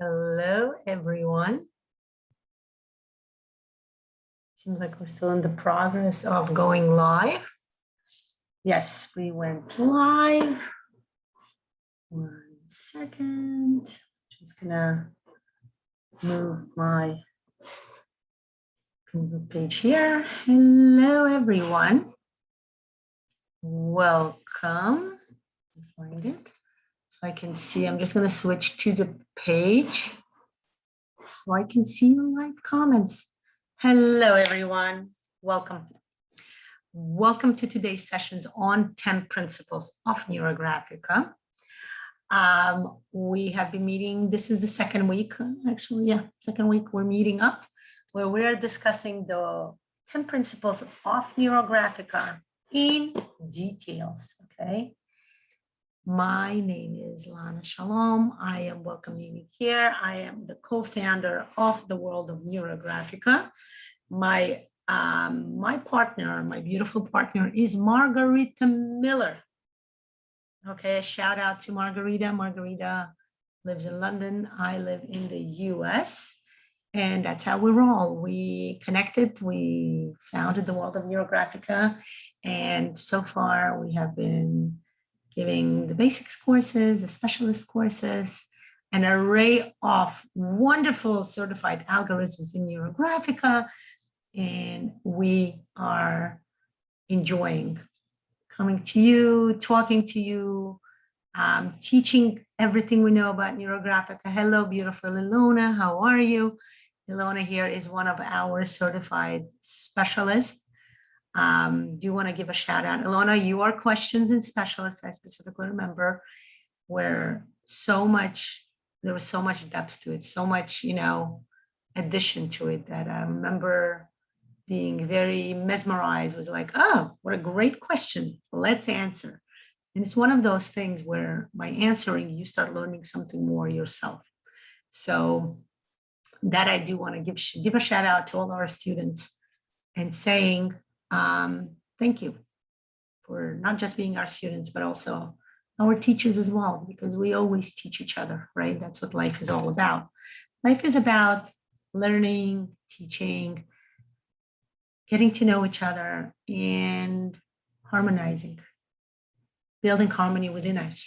Hello, everyone. Seems like we're still in the progress of going live. Yes, we went live. 1 second. Just gonna move my page here. Hello, everyone. Welcome. Find it so I can see. I'm just gonna switch to the page so I can see your live comments. Hello, everyone. Welcome. Welcome to today's sessions on 10 Principles of Neurographica. We have been meeting, this is the second week, actually, second week we're meeting up, where we're discussing the 10 Principles of Neurographica in details, okay? My name is Lana. Shalom. I am welcoming you here. I am the co-founder of the World of NeuroGraphica. My partner, my beautiful partner, is Margarita Miller. Okay, shout out to Margarita. Margarita lives in London. I live in the US. And that's how we roll. We connected, we founded the World of NeuroGraphica. And so far we have been giving the basics courses, the specialist courses, an array of wonderful certified algorithms in NeuroGraphica. And we are enjoying coming to you, talking to you, teaching everything we know about NeuroGraphica. Hello, beautiful Lana. How are you? Lana here is one of our certified specialists. Do you want to give a shout out? Ilona, your questions and specialists, I specifically remember, where there was so much depth to it, so much, addition to it that I remember being very mesmerized, was like, oh, what a great question. Let's answer. And it's one of those things where by answering, you start learning something more yourself. So that I do want to give a shout out to all our students and saying, thank you for not just being our students, but also our teachers as well, because we always teach each other, right? That's what life is all about. Life is about learning, teaching, getting to know each other, and harmonizing, building harmony within us,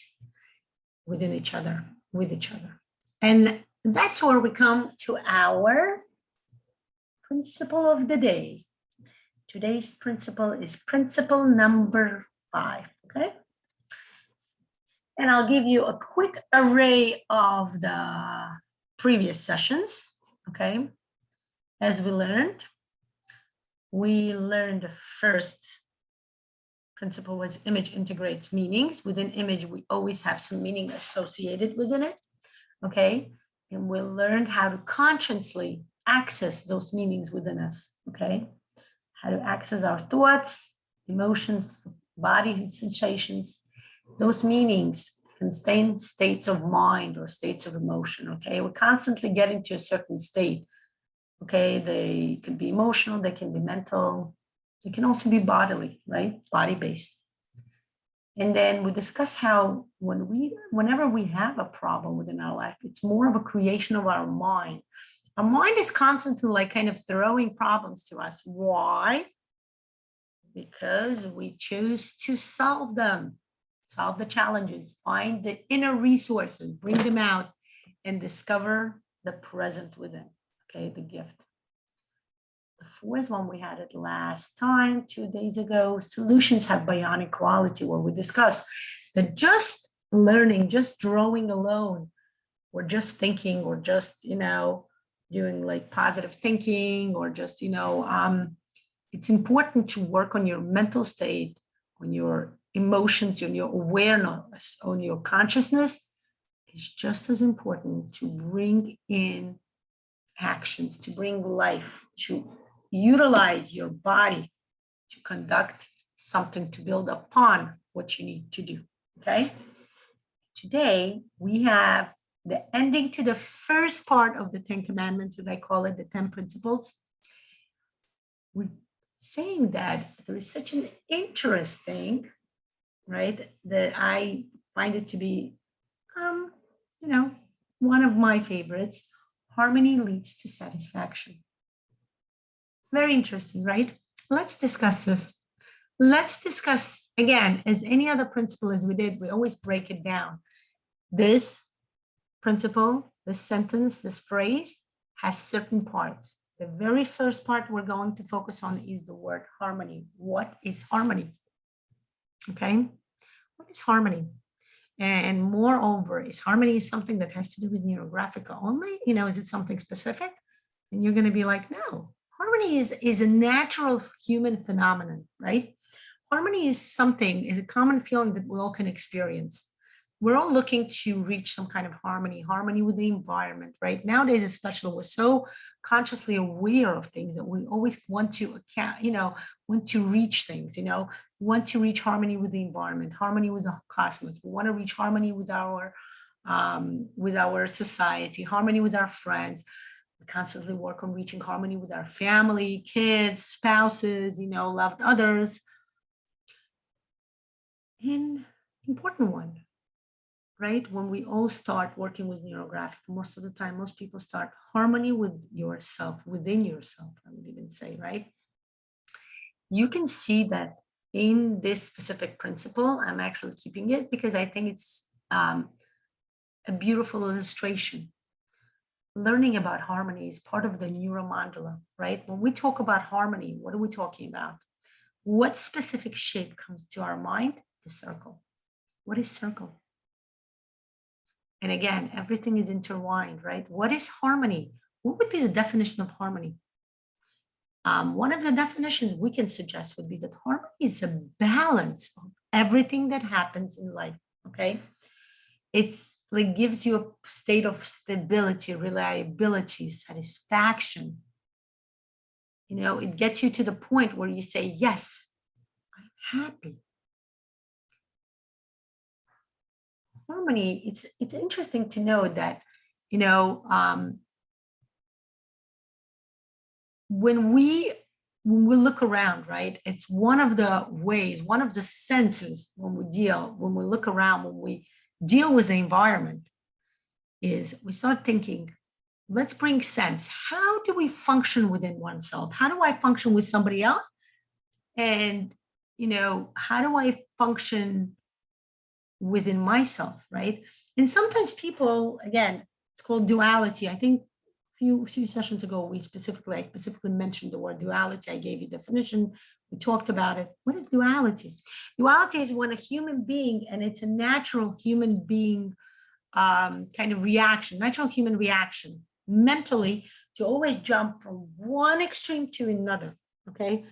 within each other, with each other. And that's where we come to our principle of the day. Today's principle is principle number 5, okay? And I'll give you a quick array of the previous sessions, okay? As we learned the first principle was image integrates meanings. Within image, we always have some meaning associated within it, okay? And we learned how to consciously access those meanings within us, okay? How to access our thoughts, emotions, body sensations. Those meanings contain states of mind or states of emotion, okay? We're constantly getting to a certain state, okay? They can be emotional, they can be mental, they can also be bodily, right? Body-based. And then we discuss how whenever we have a problem within our life, it's more of a creation of our mind. Our mind is constantly kind of throwing problems to us. Why? Because we choose to solve them, solve the challenges, find the inner resources, bring them out, and discover the present within, okay, the gift. The fourth one we had it last time, 2 days ago, solutions have bionic quality, where we discussed that just learning, just drawing alone, or just thinking, or just, doing like positive thinking, or just, it's important to work on your mental state, on your emotions, on your awareness, on your consciousness. It's just as important to bring in actions, to bring life, to utilize your body to conduct something to build upon what you need to do, okay? Today, we have the ending to the first part of the 10 Commandments, as I call it, the 10 Principles. We're saying that there is such an interesting, right, that I find it to be, one of my favorites, harmony leads to satisfaction. Very interesting, right? Let's discuss this. Let's discuss, again, as any other principle as we did, we always break it down. This principle, this sentence, this phrase has certain parts. The very first part we're going to focus on is the word harmony. What is harmony? Okay, what is harmony? And moreover, is harmony something that has to do with NeuroGraphica only? You know, is it something specific? And you're going to be like, no, harmony is a natural human phenomenon, right? Harmony is something, is a common feeling that we all can experience. We're all looking to reach some kind of harmony with the environment, right? Nowadays, especially, we're so consciously aware of things that we always want to account, want to reach things, want to reach harmony with the environment, harmony with the cosmos. We want to reach harmony with our society, harmony with our friends. We constantly work on reaching harmony with our family, kids, spouses, loved others. An important one, right? When we all start working with NeuroGraphic, most of the time, most people start harmony with yourself, within yourself, I would even say, right? You can see that in this specific principle, I'm actually keeping it because I think it's a beautiful illustration. Learning about harmony is part of the neuromandala, right? When we talk about harmony, what are we talking about? What specific shape comes to our mind? The circle. What is circle? And again, everything is intertwined, right? What is harmony? What would be the definition of harmony? One of the definitions we can suggest would be that harmony is a balance of everything that happens in life, okay? It's like gives you a state of stability, reliability, satisfaction. It gets you to the point where you say, yes, I'm happy. Harmony, it's interesting to know that, when we look around, right, it's one of the ways, one of the senses when we look around, when we deal with the environment, is we start thinking, let's bring sense. How do we function within oneself? How do I function with somebody else? And, how do I function within myself, right? And sometimes people, again, it's called duality. I think a few sessions ago, I specifically mentioned the word duality. I gave you a definition. We talked about it. What is duality? Duality is when a human being, and it's a natural human being kind of reaction, natural human reaction, mentally, to always jump from one extreme to another, okay?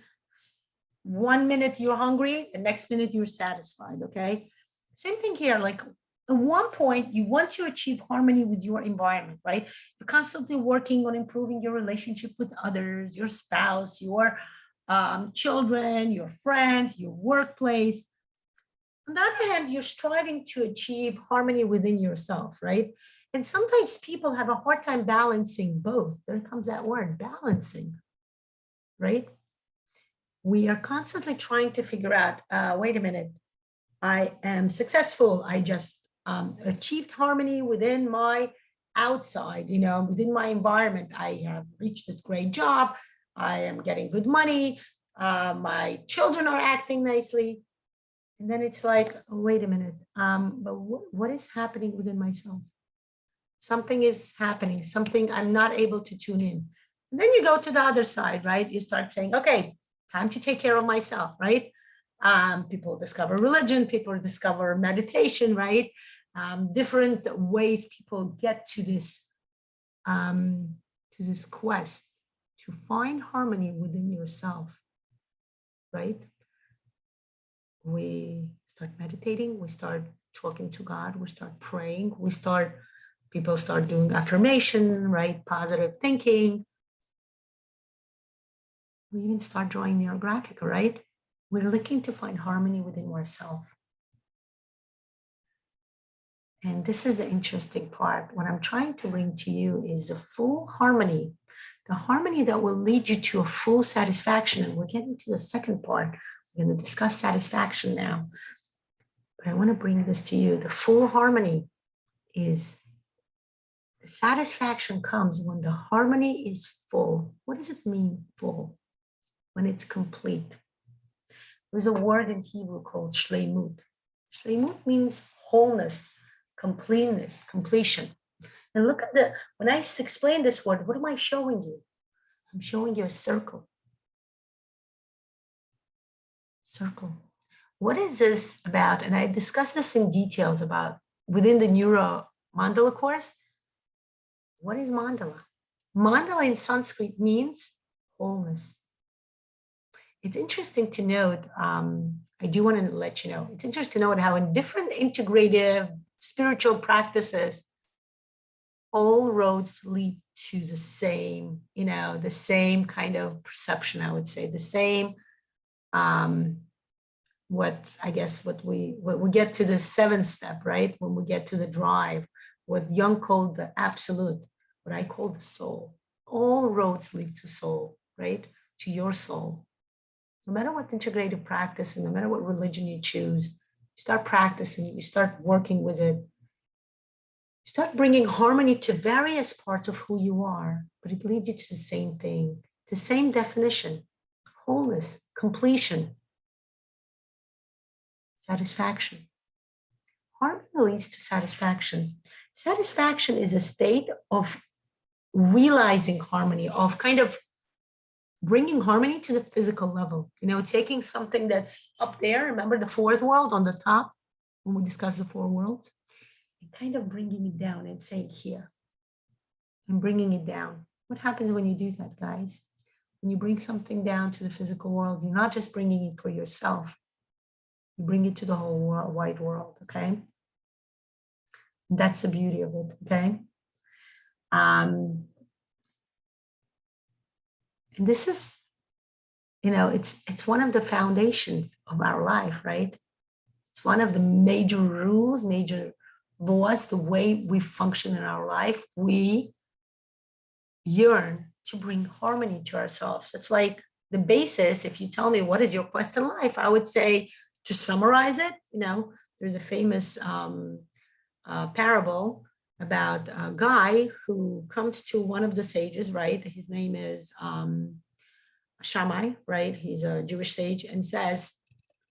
1 minute you're hungry, the next minute you're satisfied, okay? Same thing here, like at one point you want to achieve harmony with your environment, right? You're constantly working on improving your relationship with others, your spouse, your children, your friends, your workplace. On the other hand, you're striving to achieve harmony within yourself, right? And sometimes people have a hard time balancing both. There comes that word, balancing, right? We are constantly trying to figure out, wait a minute, I am successful. I just achieved harmony within my outside, within my environment. I have reached this great job. I am getting good money. My children are acting nicely. And then it's like, oh, wait a minute, but what is happening within myself? Something is happening, something I'm not able to tune in. And then you go to the other side, right? You start saying, okay, time to take care of myself, right? People discover religion, people discover meditation, right? Different ways people get to this quest to find harmony within yourself, right? We start meditating, we start talking to God, we start praying, people start doing affirmation, right? Positive thinking. We even start drawing NeuroGraphica, right? We're looking to find harmony within ourselves. And this is the interesting part. What I'm trying to bring to you is a full harmony, the harmony that will lead you to a full satisfaction. And we're getting to the second part. We're going to discuss satisfaction now. But I want to bring this to you. The full harmony is The satisfaction comes when the harmony is full. What does it mean, full? When it's complete. There's a word in Hebrew called shleimut. Shleimut means wholeness, completeness, completion. And look at when I explain this word, what am I showing you? I'm showing you a circle. Circle. What is this about? And I discussed this in details about within the Neuro Mandala course. What is mandala? Mandala in Sanskrit means wholeness. It's interesting to note, I do want to let you know, it's interesting to note how in different integrative spiritual practices, all roads lead to the same, the same kind of perception, I would say, the same, what we get to the seventh step, right? When we get to the drive, what Jung called the absolute, what I call the soul. All roads lead to soul, right? To your soul. No matter what integrative practice and no matter what religion you choose, you start practicing, you start working with it, you start bringing harmony to various parts of who you are, but it leads you to the same thing, the same definition, wholeness, completion, satisfaction. Harmony leads to satisfaction. Satisfaction is a state of realizing harmony, of kind of bringing harmony to the physical level, taking something that's up there, remember the fourth world on the top, when we discussed the four worlds, and kind of bringing it down and saying here, and bringing it down. What happens when you do that, guys? When you bring something down to the physical world, you're not just bringing it for yourself, you bring it to the whole world, wide world, okay? That's the beauty of it, okay? And this is, it's one of the foundations of our life, right? It's one of the major rules, major laws, the way we function in our life. We yearn to bring harmony to ourselves. It's like the basis. If you tell me what is your quest in life, I would say, to summarize it, there's a famous parable about a guy who comes to one of the sages, right? His name is Shammai, right? He's a Jewish sage, and says,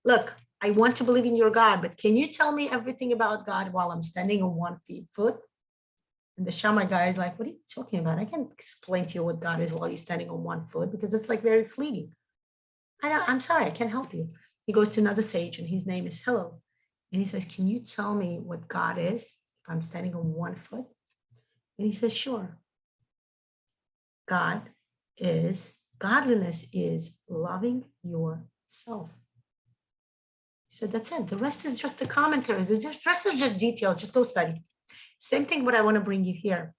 look, I want to believe in your God, but can you tell me everything about God while I'm standing on 1 foot? And the Shammai guy is like, what are you talking about? I can't explain to you what God is while you're standing on 1 foot because it's like very fleeting. I'm sorry, I can't help you. He goes to another sage and his name is Hillel. And he says, can you tell me what God is if I'm standing on 1 foot? And he says, sure. Godliness is loving yourself. He said, that's it. The rest is just the commentaries. The rest is just details. Just go study. Same thing, what I want to bring you here.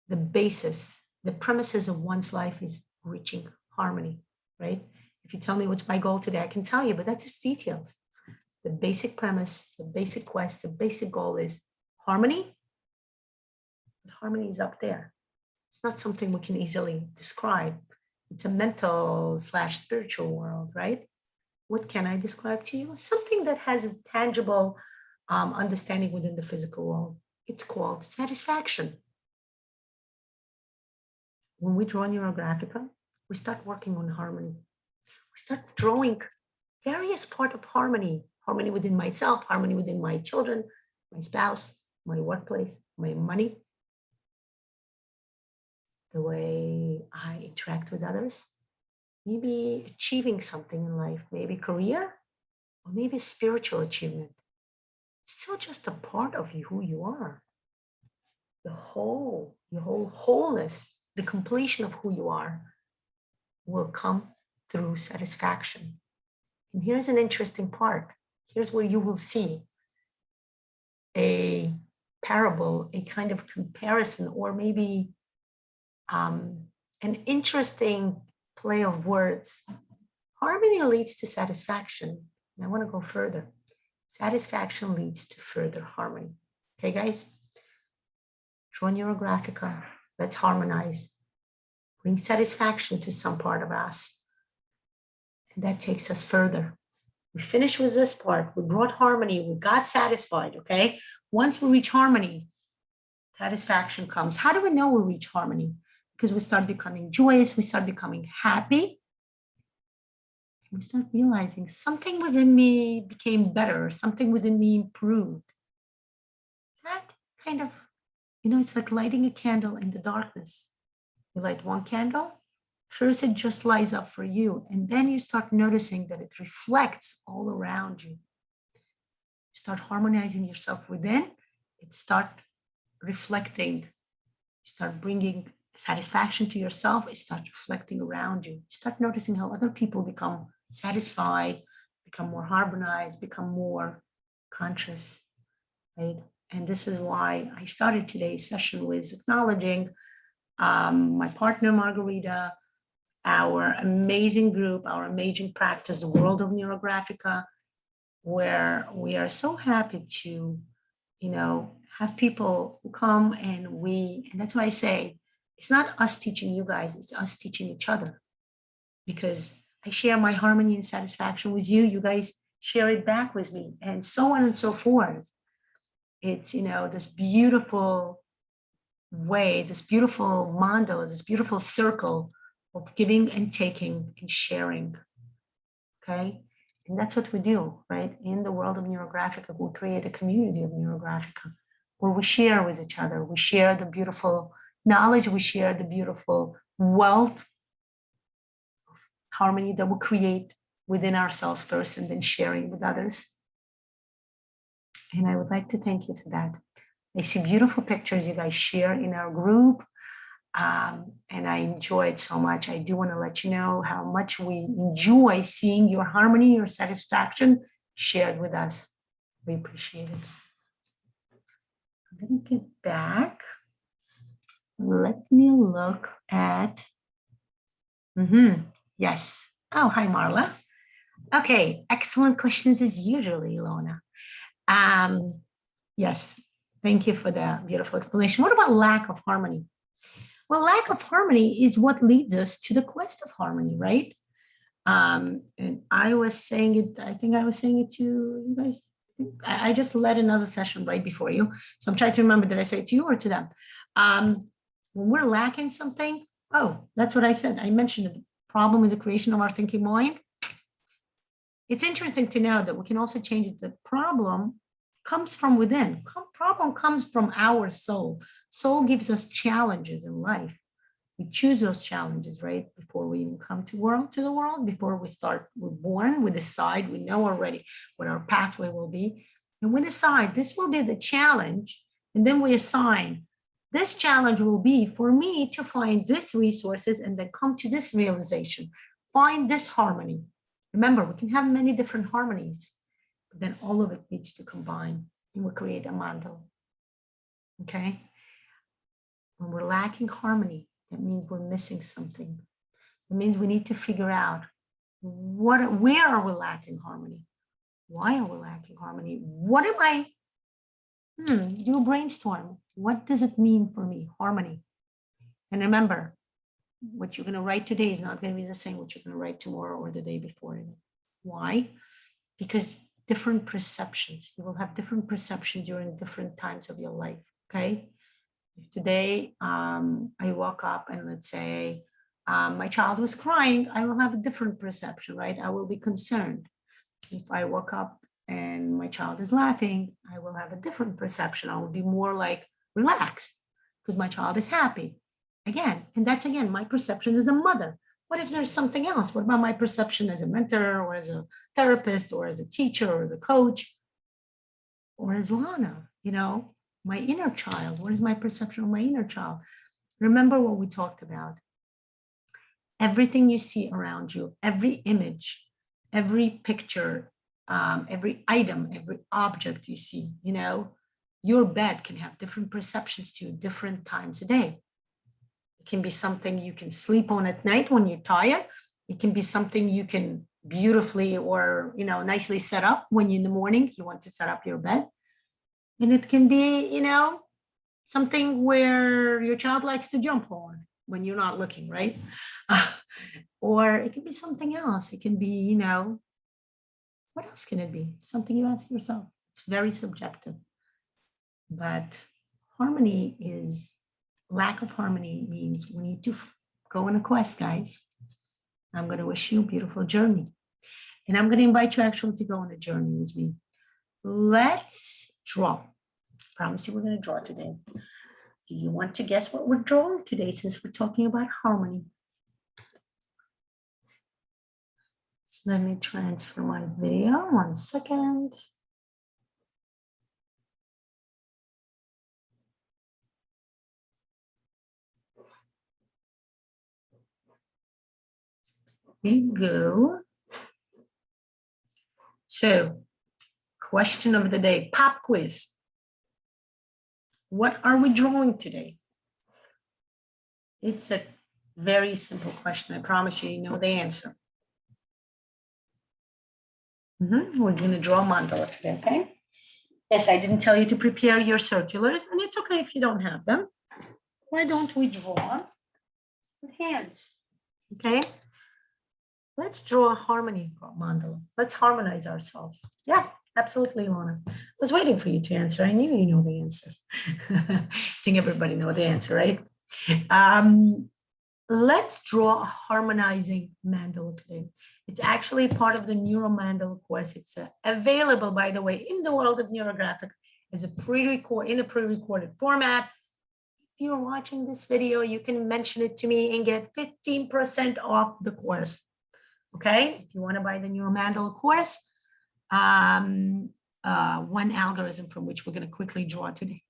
The basis, the premises of one's life is reaching harmony, right? If you tell me what's my goal today, I can tell you, but that's just details. The basic premise, the basic quest, the basic goal is harmony. But harmony is up there. It's not something we can easily describe. It's a mental / spiritual world, right? What can I describe to you? Something that has a tangible understanding within the physical world. It's called satisfaction. When we draw NeuroGraphica, we start working on harmony. We start drawing various parts of harmony, harmony within myself, harmony within my children, my spouse, my workplace, my money, the way I interact with others, maybe achieving something in life, maybe career, or maybe spiritual achievement. It's still just a part of who you are. Your whole wholeness, the completion of who you are will come through satisfaction. And here's an interesting part. Here's where you will see a parable, a kind of comparison, or maybe an interesting play of words. Harmony leads to satisfaction. And I want to go further. Satisfaction leads to further harmony. Okay, guys? Draw NeuroGraphica. Let's harmonize. Bring satisfaction to some part of us. And that takes us further. We finished with this part. We brought harmony. We got satisfied, okay? Once we reach harmony, satisfaction comes. How do we know we reach harmony? Because we start becoming joyous, we start becoming happy. We start realizing something within me became better, something within me improved. That kind of, it's like lighting a candle in the darkness. You light one candle, first it just lights up for you, and then you start noticing that it reflects all around you. You start harmonizing yourself within, it start reflecting, you start bringing satisfaction to yourself, it starts reflecting around you. You start noticing how other people become satisfied, become more harmonized, become more conscious, right? And this is why I started today's session with acknowledging my partner, Margarita, our amazing group, our amazing practice, the world of NeuroGraphica, where we are so happy to, have people who come and that's why I say, it's not us teaching you guys, it's us teaching each other. Because I share my harmony and satisfaction with you, you guys share it back with me, and so on and so forth. It's, this beautiful way, this beautiful mandala, this beautiful circle of giving and taking and sharing, okay? And that's what we do, right? In the world of NeuroGraphica, we create a community of NeuroGraphica where we share with each other. We share the beautiful knowledge, we share the beautiful wealth of harmony that we create within ourselves first and then sharing with others. And I would like to thank you to that. I see beautiful pictures you guys share in our group. And I enjoy it so much. I do want to let you know how much we enjoy seeing your harmony, your satisfaction shared with us. We appreciate it. I'm going to get back. Let me look at, yes. Oh, hi, Marla. Okay, excellent questions as usually, Lana. Yes, thank you for the beautiful explanation. What about lack of harmony? Well, lack of harmony is what leads us to the quest of harmony, right? And I was saying it, I think I was saying it to you guys. I just led another session right before you. So I'm trying to remember, did I say it to you or to them? When we're lacking something, that's what I said. I mentioned the problem with the creation of our thinking mind. It's interesting to know that we can also change it. The problem comes from within. Problem comes from our soul. Soul gives us challenges in life. We choose those challenges, right? Before we even come to the world, before we're born, we decide, we know already what our pathway will be. And we decide this will be the challenge. And then we assign, this challenge will be for me to find this resources and then come to this realization, find this harmony. Remember, we can have many different harmonies, but then all of it needs to combine and we create a mandala. Okay? When we're lacking harmony, that means we're missing something. It means we need to figure out where are we lacking harmony? Why are we lacking harmony? What am I? Do a brainstorm. What does it mean for me? Harmony. And remember, what you're going to write today is not going to be the same what you're going to write tomorrow or the day before. Why? Because different perceptions. You will have different perceptions during different times of your life. Okay. If today I woke up and let's say my child was crying, I will have a different perception, right? I will be concerned. If I woke up and my child is laughing, I will have a different perception. I will be more like relaxed because my child is happy. Again, and that's again, my perception as a mother. What if there's something else? What about my perception as a mentor or as a therapist or as a teacher or the coach or as Lana, my inner child? What is my perception of my inner child? Remember what we talked about. Everything you see around you, every image, every picture, every item, every object you see, your bed can have different perceptions to different times a day. It can be something you can sleep on at night when you're tired. It can be something you can beautifully or, nicely set up when in the morning you want to set up your bed. And it can be, something where your child likes to jump on when you're not looking, right? Or it can be something else. It can be, what else can it be? Something you ask yourself. It's very subjective. But harmony is, lack of harmony means we need to go on a quest, guys. I'm going to wish you a beautiful journey. And I'm going to invite you actually to go on a journey with me. Let's draw. I promise you we're going to draw today. Do you want to guess what we're drawing today since we're talking about harmony? So let me transfer my video. 1 second. Here you go. So, question of the day, pop quiz. What are we drawing today? It's a very simple question. I promise you know the answer. We're going to draw a mandala today, okay? Yes, I didn't tell you to prepare your circulars, and it's okay if you don't have them. Why don't we draw with hands, okay? Let's draw a harmony mandala. Let's harmonize ourselves. Yeah, absolutely, Lana. I was waiting for you to answer. I knew you know the answer. I think everybody knows the answer, right? Let's draw a harmonizing mandala today. It's actually part of the Neuro Mandala course. It's available, by the way, in the world of NeuroGraphic as a pre-recorded format. If you're watching this video, you can mention it to me and get 15% off the course. Okay, if you want to buy the Neuro Mandala course, one algorithm from which we're going to quickly draw today.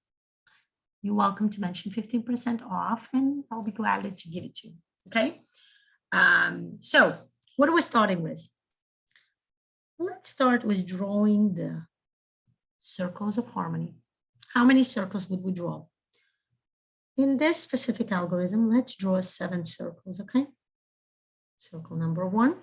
You're welcome to mention 15% off, and I'll be glad to give it to you. Okay, so what are we starting with? Let's start with drawing the circles of harmony. How many circles would we draw? In this specific algorithm, let's draw 7 circles, okay? Circle number 1.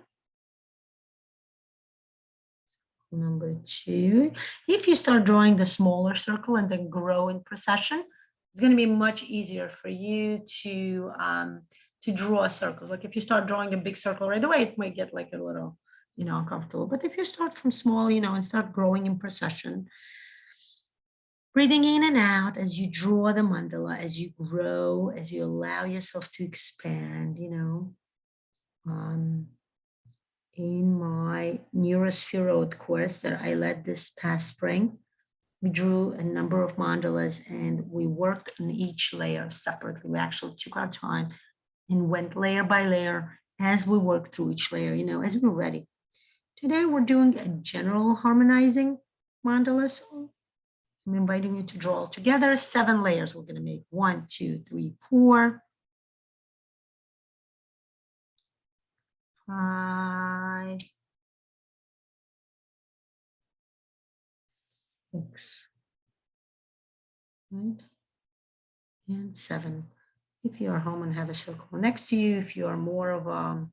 Number 2. If you start drawing the smaller circle and then grow in procession, it's going to be much easier for you to draw a circle. Like if you start drawing a big circle right away, it might get like a little, uncomfortable. But if you start from small, and start growing in procession, breathing in and out as you draw the mandala, as you grow, as you allow yourself to expand, in my Neurosphere course that I led this past spring, we drew a number of mandalas and we worked on each layer separately. We actually took our time and went layer by layer as we worked through each layer, as we were ready. Today, we're doing a general harmonizing mandala. So I'm inviting you to draw together 7 layers. We're going to make 1, 2, 3, 4, 5, 6, right? And 7. If you are home and have a circle next to you, if you are more of a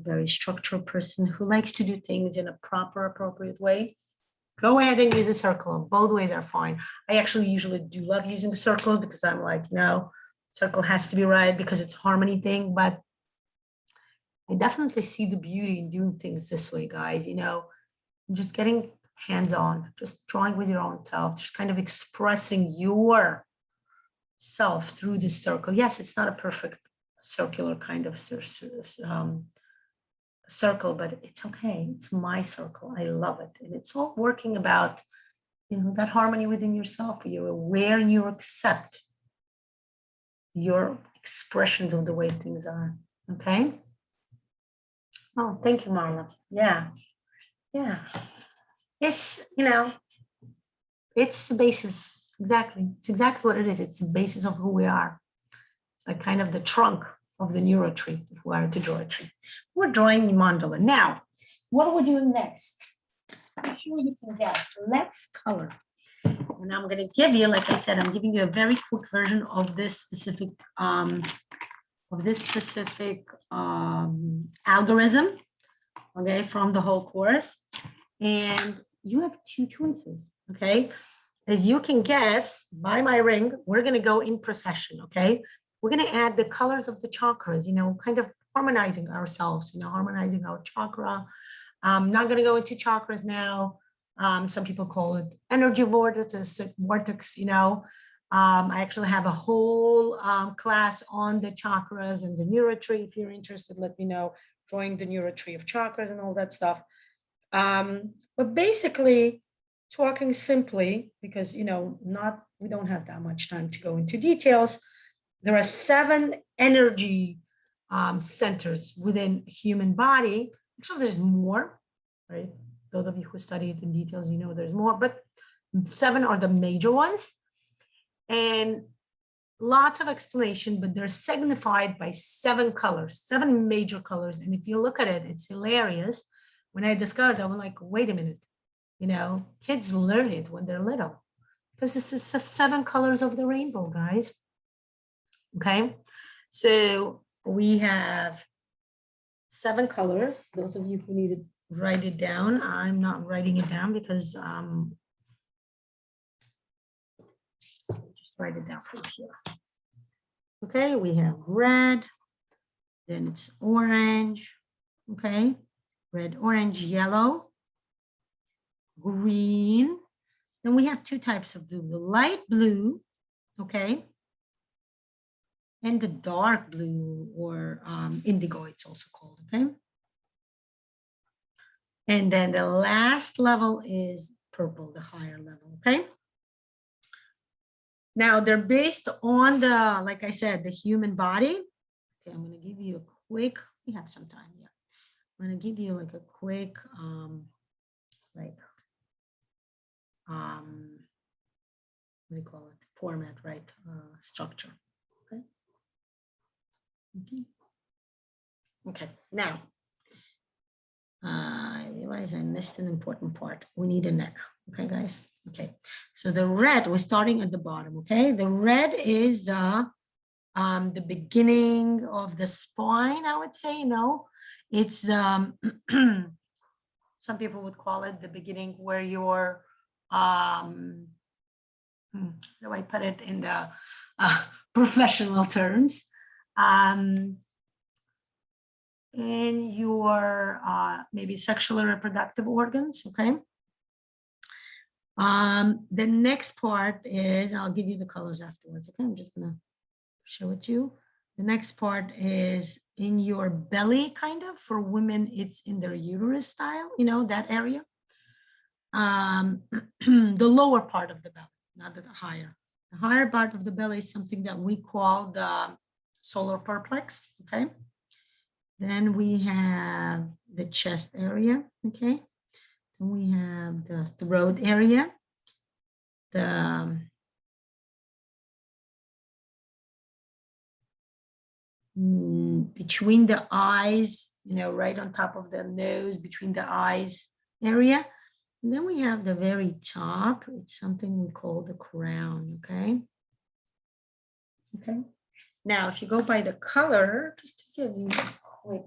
very structured person who likes to do things in a proper, appropriate way, go ahead and use a circle. Both ways are fine. I actually usually do love using the circle because I'm like, no, circle has to be right because it's a harmony thing. But I definitely see the beauty in doing things this way, guys. Just getting hands-on, just drawing with your own self, just kind of expressing your self through this circle. Yes, it's not a perfect circular kind of circle, but it's okay. It's my circle. I love it. And it's all working about, that harmony within yourself. You're aware and you accept your expressions of the way things are. Okay. Oh, thank you, Marla. Yeah. It's, it's the basis. Exactly. It's exactly what it is. It's the basis of who we are. It's like kind of the trunk of the neuro tree, if we are to draw a tree. We're drawing the mandala. Now, what are we doing next? I'm sure you can guess. Let's color. And I'm going to give you, like I said, I'm giving you a very quick version of this specific algorithm, okay, from the whole course. And you have 2 choices, okay? As you can guess by my ring, we're going to go in procession, okay? We're going to add the colors of the chakras, kind of harmonizing ourselves, harmonizing our chakra. I'm not going to go into chakras now. Some people call it energy vortex, you know. I actually have a whole class on the chakras and the neurotree. If you're interested, let me know. Drawing the neurotree of chakras and all that stuff. But basically, talking simply, because you know, we don't have that much time to go into details. There are 7 energy centers within human body. Actually, there's more, right? Those of you who study it in details, you know there's more, but 7 are the major ones. And lots of explanation, but they're signified by 7 colors, 7 major colors. And if you look at it, it's hilarious. When I discovered that, I'm like, wait a minute, you know, kids learn it when they're little, because this is the 7 colors of the rainbow, guys. Okay, so we have 7 colors. Those of you who need to write it down, I'm not writing it down because just write it down for here. Okay, we have red, then it's orange, okay, red, orange, yellow, green. Then we have 2 types of blue, the light blue, okay, and the dark blue, or indigo, it's also called, okay? And then the last level is purple, the higher level, okay? Now they're based on the, like I said, the human body. Okay, I'm gonna give you a quick, we have some time, yeah. I'm gonna give you like a quick, what do you call it? Format, right? Structure, okay? Okay, now, I realize I missed an important part. We need a neck, okay, guys? Okay, so the red, we're starting at the bottom, okay? The red is the beginning of the spine, I would say, no? It's, some people would call it the beginning where your, how do I put it in the professional terms? In your maybe sexual or reproductive organs, okay? The next part is, I'll give you the colors afterwards, okay? I'm just gonna show it to you. The next part is in your belly, kind of. For women, it's in their uterus style, you know, that area. The lower part of the belly, not the higher. The higher part of the belly is something that we call the solar plexus, okay? Then we have the chest area, okay? Then we have the throat area, the between the eyes, you know, right on top of the nose, between the eyes area. And then we have the very top, it's something we call the crown, okay? Okay. Now, if you go by the color, just to give you a quick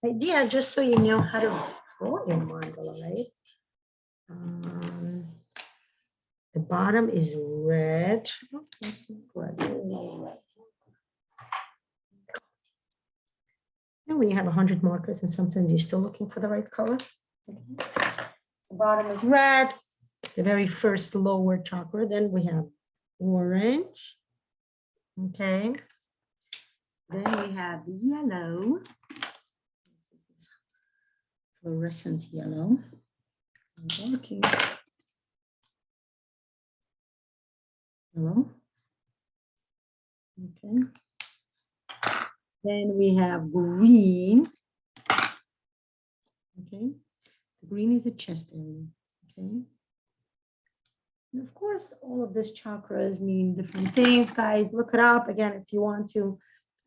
idea, just so you know how to draw your mandala, right? The bottom is red. Oh, that's not red. And when you have 100 markers and sometimes you're still looking for the right color. The bottom is red, the very first lower chakra. Then we have orange, okay? Then we have yellow, fluorescent yellow. Okay. Yellow. Okay. Then we have green. Okay. The green is the chest area. Okay. And of course, all of these chakras mean different things, guys. Look it up again if you want to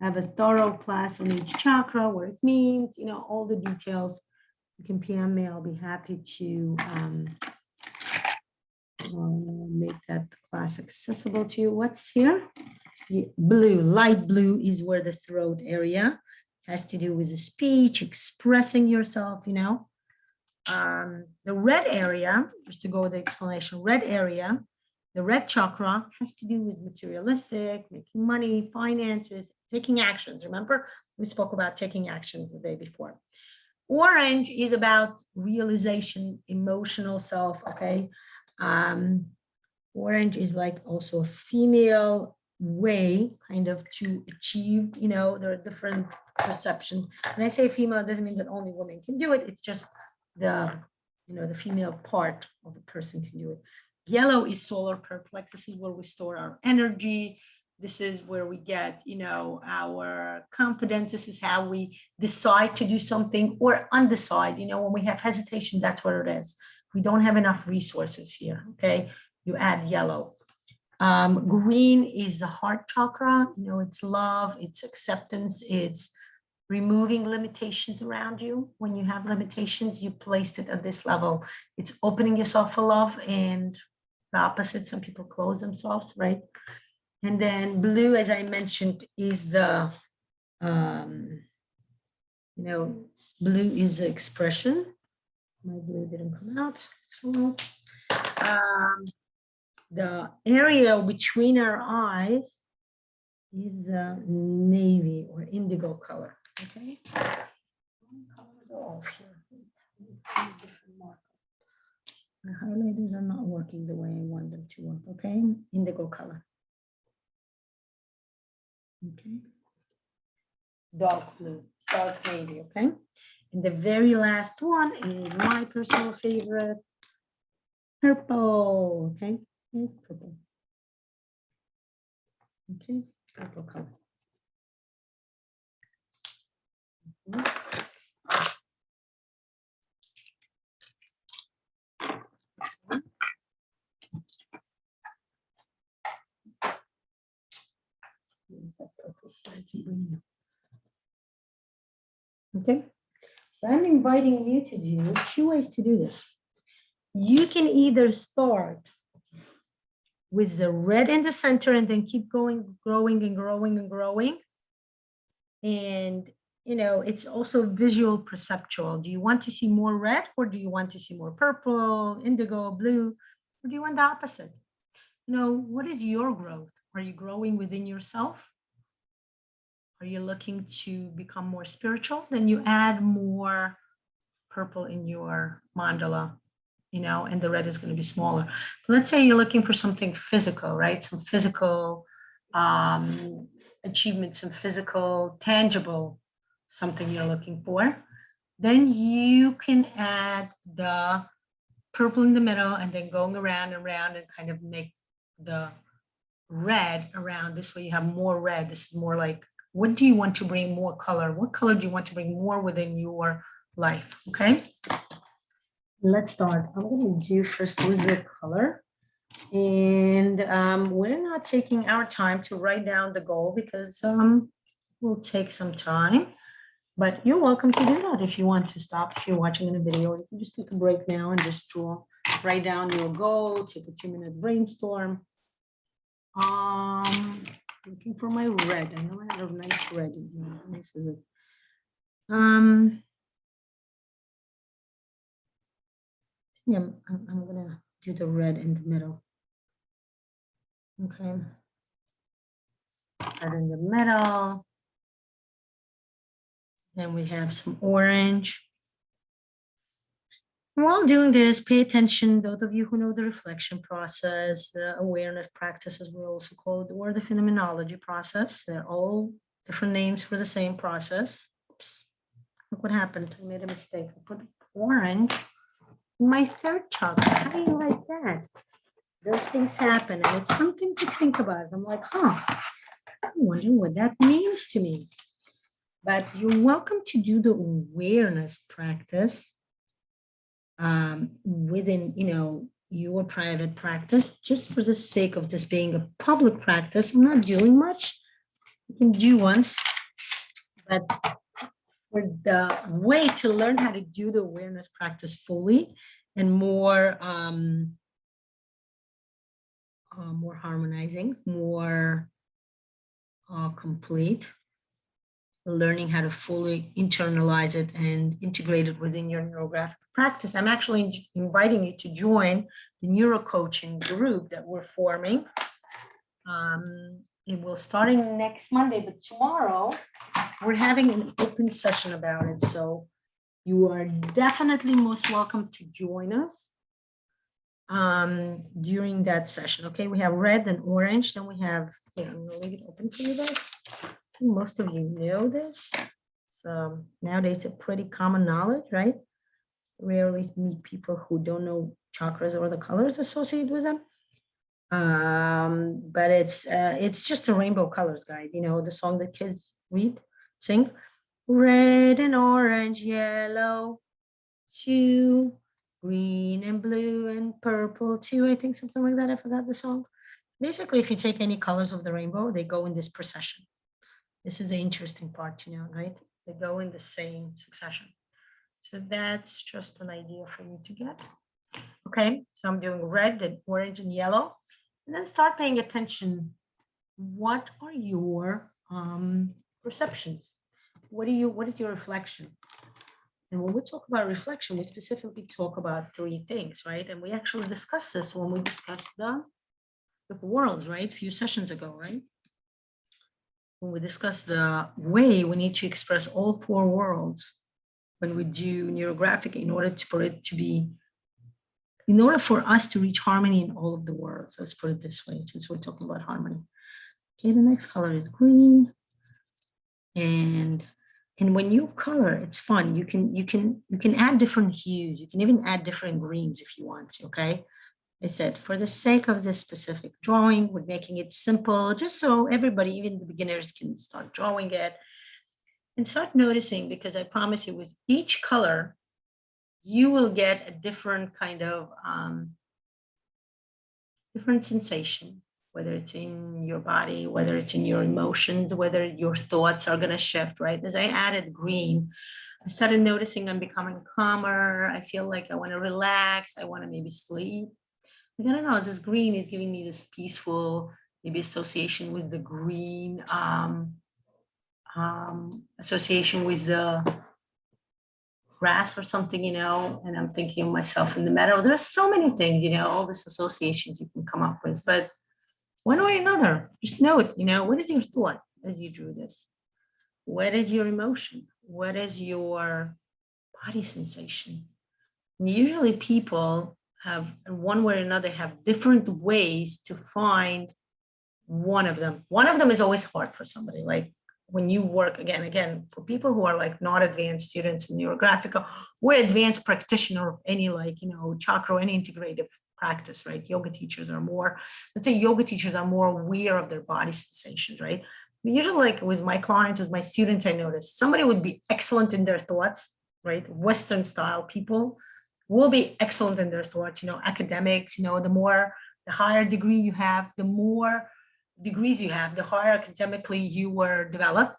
have a thorough class on each chakra, what it means, you know, all the details. You can PM me. I'll be happy to make that class accessible to you. What's here? Blue, light blue is where the throat area has to do with the speech, expressing yourself, you know. The red area, just to go with the explanation, red area, the red chakra has to do with materialistic, making money, finances, taking actions. Remember, we spoke about taking actions the day before. Orange is about realization, emotional self, okay? Orange is like also a female way kind of to achieve, you know, there are different perceptions. When I say female, it doesn't mean that only women can do it. It's just the, you know, the female part of a person can do it. Yellow is solar plexus. This is where we store our energy. This is where we get, you know, our confidence. This is how we decide to do something or undecide. You know, when we have hesitation, that's what it is. We don't have enough resources here, okay? You add yellow. Green is the heart chakra. You know, it's love, it's acceptance, it's removing limitations around you. When you have limitations, you placed it at this level. It's opening yourself for love, and the opposite, some people close themselves, right? And then blue, as I mentioned, is the, you know, blue is the expression. My blue didn't come out. So the area between our eyes is navy or indigo color. Okay. Off here. The highlighters are not working the way I want them to work. Okay, indigo color. Okay. Dark blue, dark navy. Okay. And the very last one is my personal favorite, purple. Okay, it's purple. Okay, purple color. Okay, so I'm inviting you to do 2 ways to do this. You can either start with the red in the center and then keep going, growing and growing and growing. And, you know, it's also visual perceptual. Do you want to see more red, or do you want to see more purple, indigo, blue, or do you want the opposite? You know, what is your growth? Are you growing within yourself? Are you looking to become more spiritual? Then you add more purple in your mandala, you know, and the red is going to be smaller. But let's say you're looking for something physical, right? Some physical achievements, some physical, tangible, something you're looking for. Then you can add the purple in the middle and then going around and around and kind of make the red around. This way you have more red. This is more like, what do you want to bring more color? What color do you want to bring more within your life? Okay. Let's start. I'm going to do first with the color. And we're not taking our time to write down the goal because we'll take some time. But you're welcome to do that if you want to stop. If you're watching in a video, you can just take a break now and just write down your goal, take a 2-minute brainstorm. Looking for my red. I know I have a nice red. Nice is it? Yeah, I'm gonna do the red in the middle. Okay. Red in the middle. Then we have some orange. While doing this, pay attention, those of you who know the reflection process, the awareness practices, we also call it, or the phenomenology process. They're all different names for the same process. Oops, look what happened. I made a mistake. I put orange in my third chakra. How do you like that? Those things happen, and it's something to think about. I'm like, I'm wondering what that means to me. But you're welcome to do the awareness practice within, you know, your private practice, just for the sake of this being a public practice. I'm not doing much. You can do once, but for the way to learn how to do the awareness practice fully and more harmonizing, more complete, learning how to fully internalize it and integrate it within your neurographic practice. I'm actually inviting you to join the neuro coaching group that we're forming. It will starting next Monday, but tomorrow we're having an open session about it. So You are definitely most welcome to join us during that session. Okay, we have red and orange, then we have, here, I'm gonna leave it open for you guys. Most of you know this. So nowadays it's a pretty common knowledge, right? Rarely meet people who don't know chakras or the colors associated with them. But it's just a rainbow colors guide, you know, the song that kids sing, red and orange, yellow, two, green and blue and purple too, I think, something like that. I forgot the song. Basically, if you take any colors of the rainbow, they go in this procession. This is the interesting part, you know, right? They go in the same succession. So that's just an idea for you to get. Okay, so I'm doing red and orange and yellow. And then start paying attention. What are your perceptions? What is your reflection? And when we talk about reflection, we specifically talk about three things, right? And we actually discussed this when we discussed the worlds, right? A few sessions ago, right? When we discussed the way we need to express all four worlds when we do NeuroGraphic in order for us to reach harmony in all of the worlds. Let's put it this way, since we're talking about harmony. Okay, the next color is green. And when you color, it's fun. You can add different hues. You can even add different greens if you want to, okay? I said, for the sake of this specific drawing, we're making it simple, just so everybody, even the beginners, can start drawing it and start noticing, because I promise you with each color, you will get a different kind of different sensation, whether it's in your body, whether it's in your emotions, whether your thoughts are going to shift, right? As I added green, I started noticing I'm becoming calmer. I feel like I want to relax. I want to maybe sleep. I don't know, this green is giving me this peaceful, maybe association with the green, association with the grass or something, you know, and I'm thinking of myself in the meadow. There are so many things, you know, all these associations you can come up with, but one way or another, just know it, you know, what is your thought as you drew this? What is your emotion? What is your body sensation? And usually people have, one way or another, have different ways to find one of them. One of them is always hard for somebody. Like when you work, again, for people who are like not advanced students in NeuroGraphica, we're advanced practitioner of any, like, you know, chakra, any integrative practice, right? Yoga teachers are more, let's say yoga teachers are more aware of their body sensations, right? Usually, like with my clients, with my students, I noticed somebody would be excellent in their thoughts, right? Western style people will be excellent in their thoughts, you know, academics, you know, the higher degree you have, the more degrees you have, the higher academically you were developed,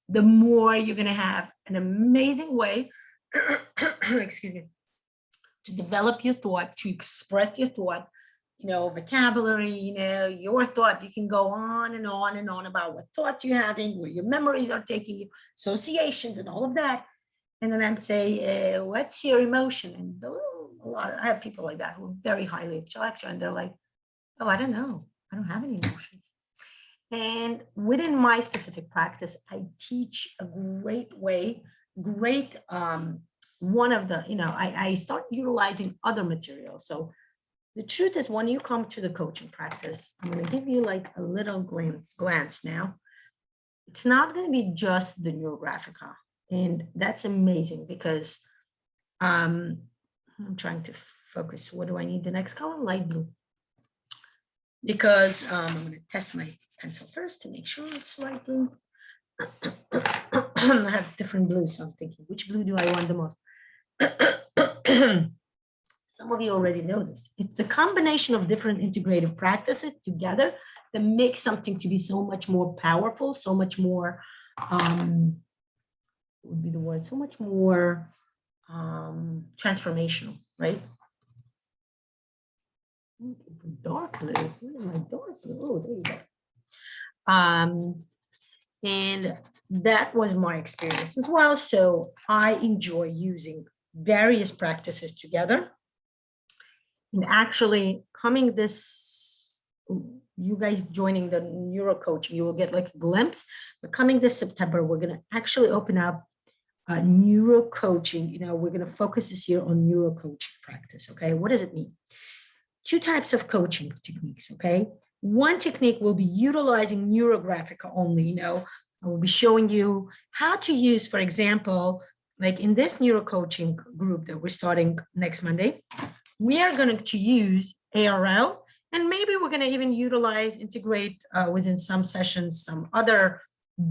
the more you're going to have an amazing way, excuse me, to develop your thought, to express your thought, you know, vocabulary, you know, your thought. You can go on and on and on about what thoughts you're having, where your memories are taking you, associations and all of that. And then I'm say, what's your emotion? And I have people like that who are very highly intellectual, and they're like, oh, I don't know. I don't have any emotions. And within my specific practice, I teach a great way, one of the, you know, I start utilizing other materials. So the truth is, when you come to the coaching practice, I'm going to give you like a little glance now. It's not going to be just the NeuroGraphica. And that's amazing because I'm trying to focus. What do I need? The next color, light blue. Because I'm going to test my pencil first to make sure it's light blue. I have different blues, so I'm thinking, which blue do I want the most? Some of you already know this. It's a combination of different integrative practices together that makes something to be so much more powerful, so much more, would be the word, so much more transformational, right? Dark blue. Where am I? Dark blue. Oh, there you go. And that was my experience as well. So I enjoy using various practices together. And actually coming this, you guys joining the neuro coaching, you will get like a glimpse. But coming this September, we're going to actually open up neuro coaching. We're going to focus this year on neuro coaching practice. Okay, what does it mean? Two types of coaching techniques. Okay, one technique will be utilizing NeuroGraphica only. I will be showing you how to use, for example, like in this neuro coaching group that we're starting next Monday, we are going to use ARL, and maybe we're going to even integrate within some sessions, some other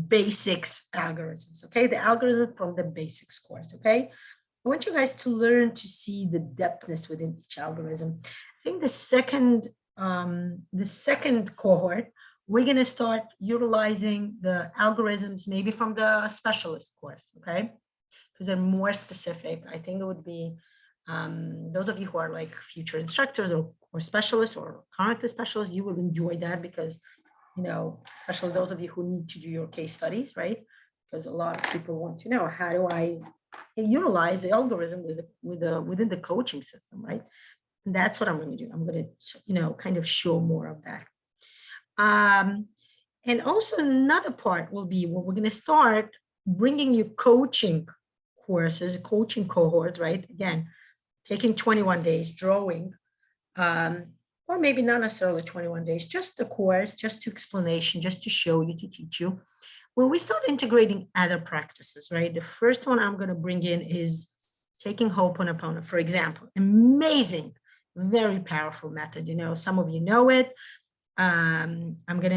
basics algorithms, okay? The algorithm from the basics course, okay? I want you guys to learn to see the depthness within each algorithm. I think the second cohort, we're going to start utilizing the algorithms maybe from the specialist course, okay? Because they're more specific. I think it would be those of you who are like future instructors or specialists or cognitive specialists, you will enjoy that because, especially those of you who need to do your case studies, right? Because a lot of people want to know, how do I utilize the algorithm within the coaching system, right? And that's what I'm going to do. I'm going to, kind of show more of that. And also another part will be where we're going to start bringing you coaching courses, coaching cohorts, right? Again, taking 21 days, drawing, or maybe not necessarily 21 days, just a course, just to explanation, just to show you, to teach you, where we start integrating other practices, right? The first one I'm going to bring in is taking Ho'oponopono, for example. Amazing, very powerful method. Some of you know it. I'm going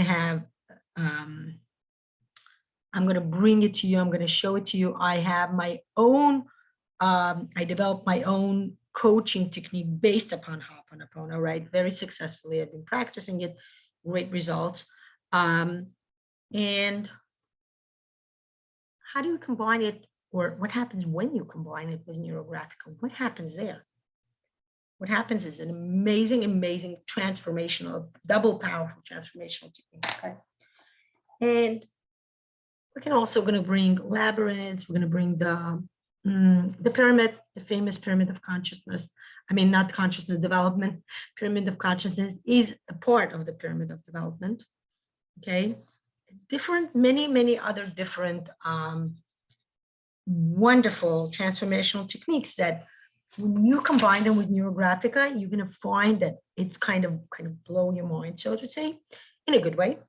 to bring it to you. I'm going to show it to you. I have my own, I developed my own coaching technique based upon Ho'oponopono, right? Very successfully. I've been practicing it, great results. And how do you combine it, or what happens when you combine it with NeuroGraphica? What happens there? What happens is an amazing, amazing transformational, double powerful transformational technique, okay? And we're also going to bring labyrinths. We're going to bring the pyramid, the famous pyramid of consciousness. I mean, not consciousness development. Pyramid of consciousness is a part of the pyramid of development. Okay, many other different wonderful transformational techniques that when you combine them with NeuroGraphica, you're going to find that it's kind of blow your mind, so to say, in a good way.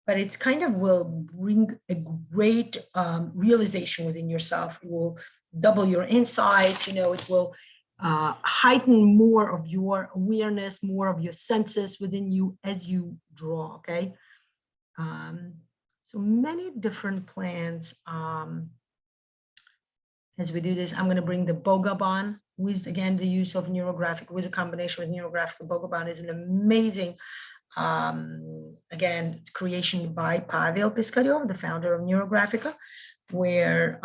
But it's will bring a great realization within yourself. It will double your insight. It will heighten more of your awareness, more of your senses within you as you draw, okay? So many different plans. As we do this, I'm going to bring the Bogaban with, again, the use of NeuroGraphic with a combination with NeuroGraphic. Bogaban is an amazing, again, creation by Pavel Piskaryov, the founder of NeuroGraphica, where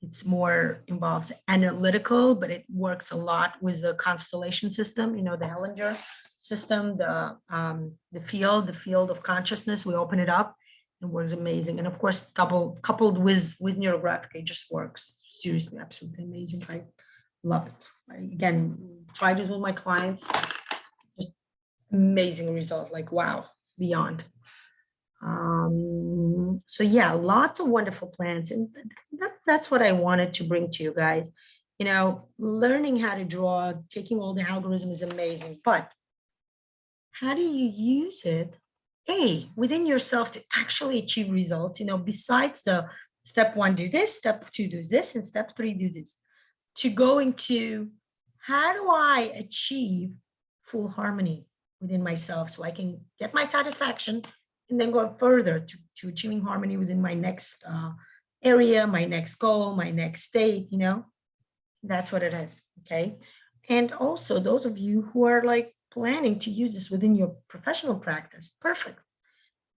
it's more involves analytical, but it works a lot with the constellation system, the Hellinger system, the field of consciousness. We open it up. It works amazing. And of course, coupled with NeuroGraphic, it just works seriously, absolutely amazing. I love it. Again, try this with my clients. Just amazing results, like wow, beyond. So yeah, lots of wonderful plans. And that's what I wanted to bring to you guys. Learning how to draw, taking all the algorithm is amazing, but how do you use it within yourself to actually achieve results, besides the step 1, do this, step 2, do this, and step 3, do this, to go into how do I achieve full harmony within myself so I can get my satisfaction and then go further to achieving harmony within my next area, my next goal, my next state, that's what it is, okay? And also those of you who are planning to use this within your professional practice, perfect.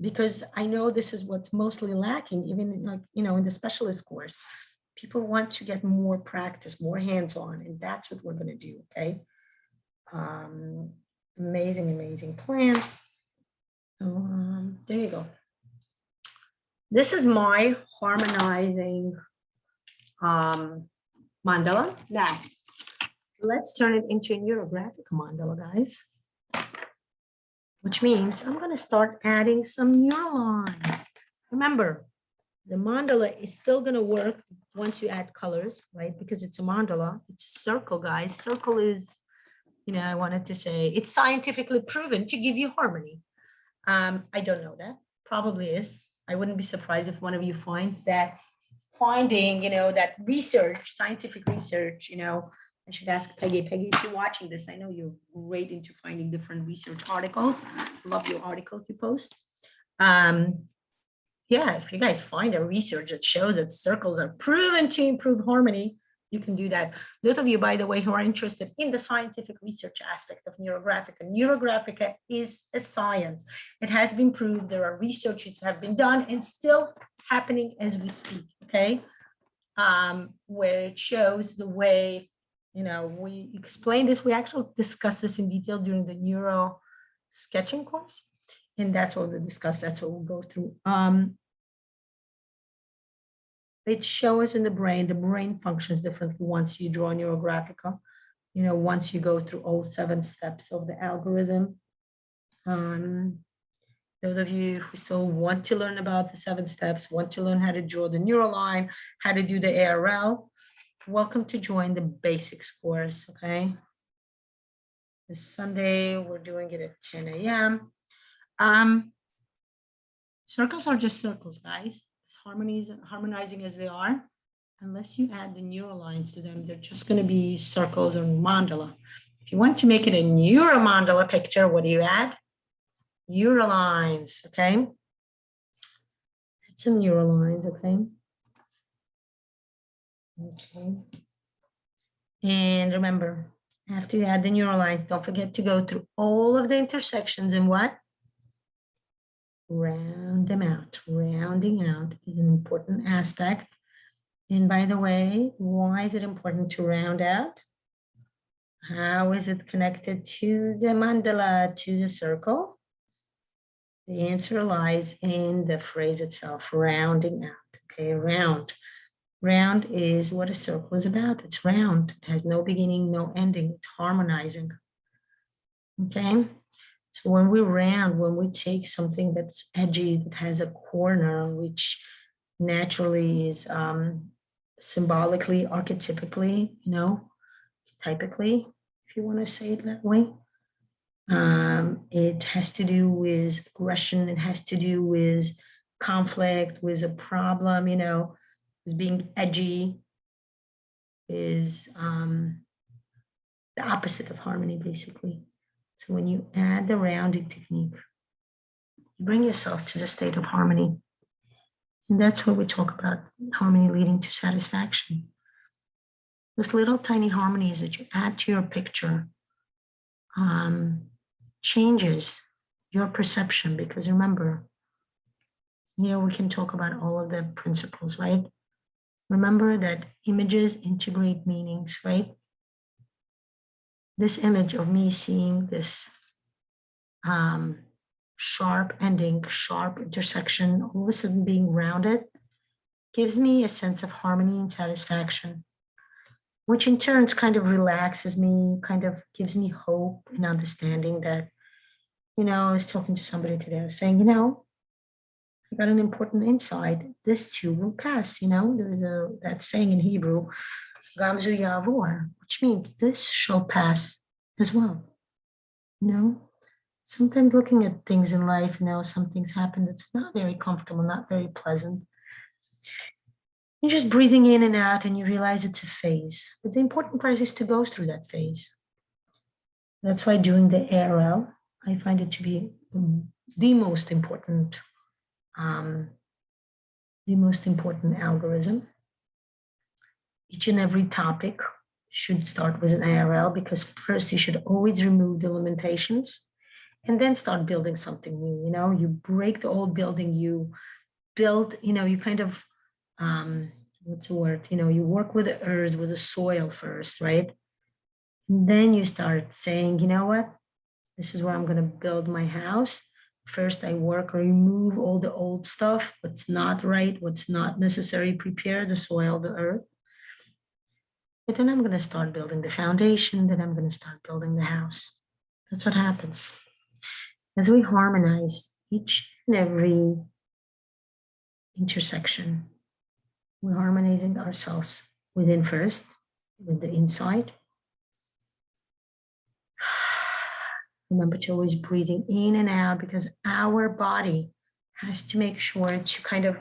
Because I know this is what's mostly lacking, even in the specialist course. People want to get more practice, more hands-on, and that's what we're going to do, okay? Amazing plans. There you go. This is my harmonizing mandala. Now, let's turn it into a NeuroGraphic mandala, guys. Which means I'm going to start adding some neural lines. Remember, the mandala is still going to work once you add colors, right? Because it's a mandala, it's a circle, guys. Circle is, I wanted to say it's scientifically proven to give you harmony. I don't know that, probably is. I wouldn't be surprised if one of you finds that finding, that research, scientific research, I should ask Peggy. Peggy, if you're watching this, I know you're great into finding different research articles. Love your articles you post. Yeah, if you guys find a research that shows that circles are proven to improve harmony, you can do that. Those of you, by the way, who are interested in the scientific research aspect of NeuroGraphica, NeuroGraphica is a science. It has been proved. There are researches that have been done and still happening as we speak, okay? Where it shows the way, we explain this. We actually discussed this in detail during the neuro sketching course. And that's what we discuss. That's what we'll go through. It shows in the brain functions differently once you draw NeuroGraphica. Once you go through all 7 steps of the algorithm. Those of you who still want to learn about the 7 steps, want to learn how to draw the neural line, how to do the ARL, welcome to join the basics course, okay? This Sunday, we're doing it at 10 a.m. Circles are just circles, guys. As harmonizing as they are, unless you add the neural lines to them, they're just going to be circles or mandala. If you want to make it a neuromandala picture, what do you add? Neural lines, okay? It's some neural lines, okay? Okay. And remember, after you add the neural line, don't forget to go through all of the intersections and what? Round them out. Rounding out is an important aspect. And by the way, why is it important to round out? How is it connected to the mandala, to the circle? The answer lies in the phrase itself, rounding out. Okay, round. Round is what a circle is about. It's round. It has no beginning, no ending. It's harmonizing. Okay. So when we round, when we take something that's edgy, that has a corner, which naturally is symbolically, archetypically, typically, if you want to say it that way, it has to do with aggression. It has to do with conflict, with a problem, with being edgy, is the opposite of harmony, basically. So when you add the rounding technique, you bring yourself to the state of harmony. And that's what we talk about, harmony leading to satisfaction. Those little tiny harmonies that you add to your picture changes your perception, because remember, here we can talk about all of the principles, right? Remember that images integrate meanings, right? This image of me seeing this sharp ending, sharp intersection, all of a sudden being rounded, gives me a sense of harmony and satisfaction, which in turn kind of relaxes me, kind of gives me hope and understanding that, I was talking to somebody today, I was saying, I got an important insight. This too will pass, there's that saying in Hebrew, Gamzu Yavor, which means this shall pass as well. Sometimes looking at things in life, some things happen that's not very comfortable, not very pleasant. You're just breathing in and out and you realize it's a phase. But the important part is to go through that phase. That's why doing the ARL, I find it to be the most important algorithm. Each and every topic should start with an ARL, because first you should always remove the limitations and then start building something new. You break the old building, you build, you kind of, what's the word? You work with the earth, with the soil first, right? And then you start saying, you know what? This is where I'm going to build my house. First, I remove all the old stuff, what's not right, what's not necessary, prepare the soil, the earth. But then I'm going to start building the foundation, then I'm going to start building the house. That's what happens. As we harmonize each and every intersection. We're harmonizing ourselves within first, with the inside. Remember to always breathing in and out, because our body has to make sure to kind of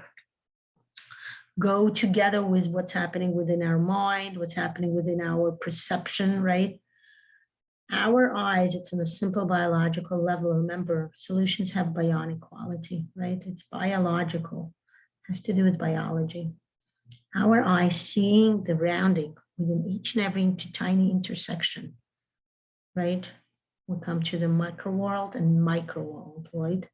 go together with what's happening within our mind, what's happening within our perception, right? Our eyes, it's on a simple biological level. Remember, solutions have bionic quality, right? It's biological, it has to do with biology. Our eyes seeing the rounding within each and every tiny intersection, right? We come to the macro world and micro world, right?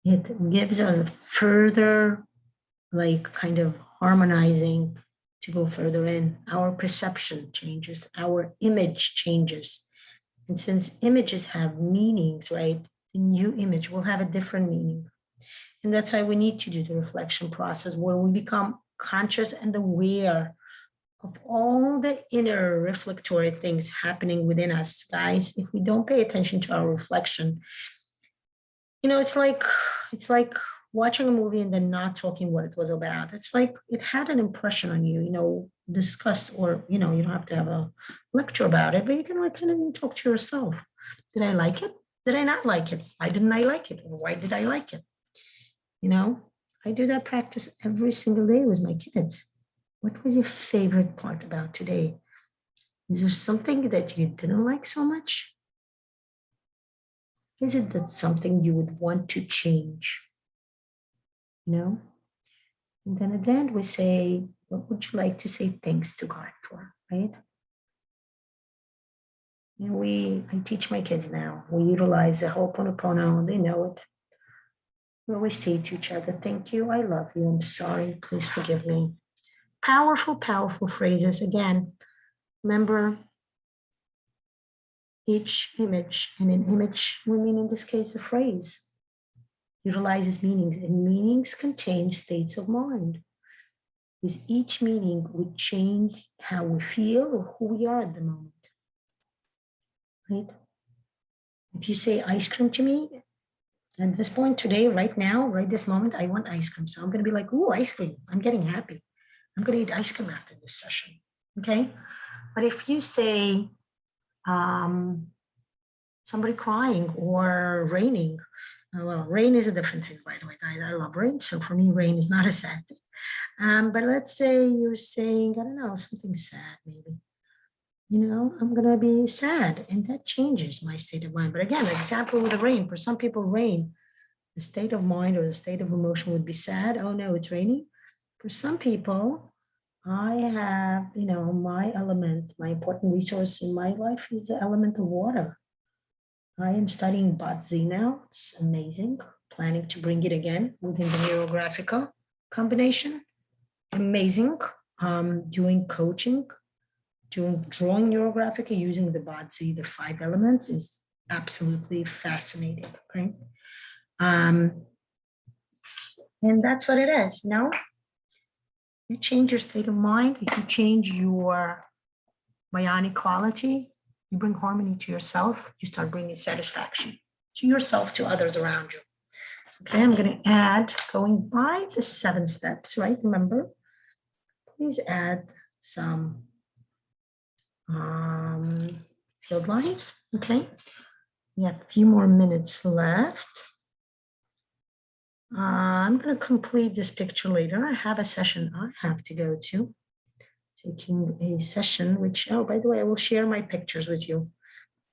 It gives us further, like kind of harmonizing to go further in. Our perception changes, our image changes. And since images have meanings, right? The new image will have a different meaning. And that's why we need to do the reflection process, where we become conscious and aware of all the inner reflectory things happening within us. Guys, if we don't pay attention to our reflection, you know, it's like watching a movie and then not talking what it was about. It's like it had an impression on you, you know, discuss, or, you know, you don't have to have a lecture about it, but you can like kind of talk to yourself. Did I like it? Did I not like it? Why didn't I like it? Or why did I like it? You know, I do that practice every single day with my kids. What was your favorite part about today? Is there something that you didn't like so much? Is it that something you would want to change? You know? And then at the end, we say, what would you like to say thanks to God for, right? And I teach my kids now, we utilize the Ho'oponopono, they know it. We always say to each other, thank you, I love you, I'm sorry, please forgive me. Powerful, powerful phrases. Again, remember, each image, and an image, we mean in this case a phrase, utilizes meanings, and meanings contain states of mind. With each meaning, we change how we feel or who we are at the moment. Right? If you say ice cream to me, at this point today, right now, right this moment, I want ice cream. So I'm going to be like, ooh, ice cream. I'm getting happy. I'm going to eat ice cream after this session. Okay. But if you say somebody crying or raining, well, rain is a different thing, by the way, guys. I love rain. So for me, rain is not a sad thing. But let's say you're saying, I don't know, something sad, maybe. You know, I'm going to be sad, and that changes my state of mind. But again, example with the rain, for some people, rain, the state of mind or the state of emotion would be sad. Oh no, it's raining. For some people, I have, you know, my element, my important resource in my life is the element of water. I am studying Bazi now. It's amazing. Planning to bring it again within the NeuroGraphica combination. Amazing. Doing coaching, doing drawing NeuroGraphica using the Bazi, the 5 elements, is absolutely fascinating. Okay. And that's what it is, you know? You change your state of mind, if you change your bionic quality, you bring harmony to yourself, you start bringing satisfaction to yourself, to others around you. Okay, I'm going to add, going by the 7 steps, right? Remember, please add some field lines. Okay, we have a few more minutes left. I'm going to complete this picture later. I have a session I have to go to. Taking a session, which, oh, by the way, I will share my pictures with you,